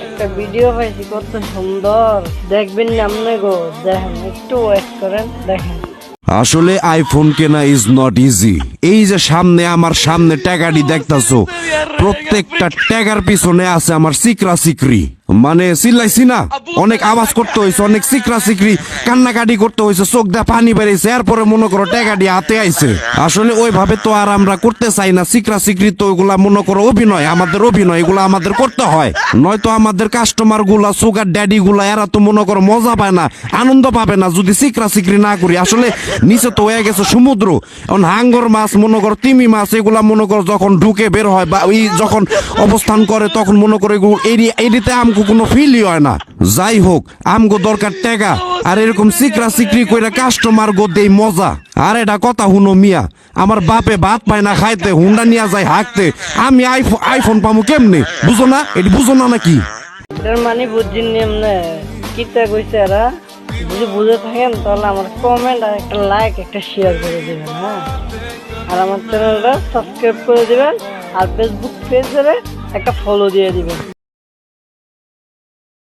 একটা ভিডিও পাইছি কত সুন্দর, দেখবেন না আপনি গো? দেখেন, একটু ওয়েট করেন, দেখেন। আসলে আইফোন কেনা ইজ নট ইজি। এই যে আমার সামনে ট্যাগাটি দেখতাছো, প্রত্যেকটা ট্যাগার পিছনে আছে আমার সিকরা সিকরি। মানে চিল্লাইছি না, অনেক আওয়াজ করতে হয়েছে, অনেক সিকরা সিকরি কান্নাকাটি করতে হয়েছে, চোখ দিয়ে পানি বেরিয়েছে, এরপরে মনে করো ট্যাগাটি হাতে আইছে। আসলে ওইভাবে তো আর আমরা করতে চাই না। সিকরা সিকরি তো ওইগুলা মনে করো অভিনয়, আমাদের অভিনয়, এগুলো আমাদের করতে হয়। নয়তো আমাদের কাস্টমার গুলা, সুগার ড্যাডি গুলা, এরা তো মনে করো মজা পায় না, আনন্দ পাবে না যদি সিকরা সিকরি না করি। আসলে নিচে তো হয়ে গেছে সমুদ্র, এখন হাঙ্গর মাছ মনে করো, তিমি মাছ, এগুলা মনে করো যখন ঢুকে বের হয় বা ওই যখন অবস্থান করে, তখন মনে করো এরিতে আমগো কোনো ফিলই হয় না। যাই হোক, আমগো দরকার টাকা, আর এরকম সিকরা সিকরি কইরা কাস্টমার গো দেই মজা। আর এটা কথা হুনো মিয়া, আমার বাপে ভাত পায় না খাইতে, হুন্ডা নিয়ে যায় হাঁকতে, আমি আইফোন পামু কেমনে? বুঝো না? এটি বুঝো না নাকি? এটার মানে বুঝছেন এমনি কিতা কইছে এরা? যদি বুঝে থাকেন তাহলে আমার কমেন্ট আর একটা লাইক, একটা শেয়ার করে দিবেন, হ্যাঁ? আর আমার চ্যানেলটা সাবস্ক্রাইব করে দিবেন, আর ফেসবুক পেজে একটা ফলো দিয়ে দিবেন।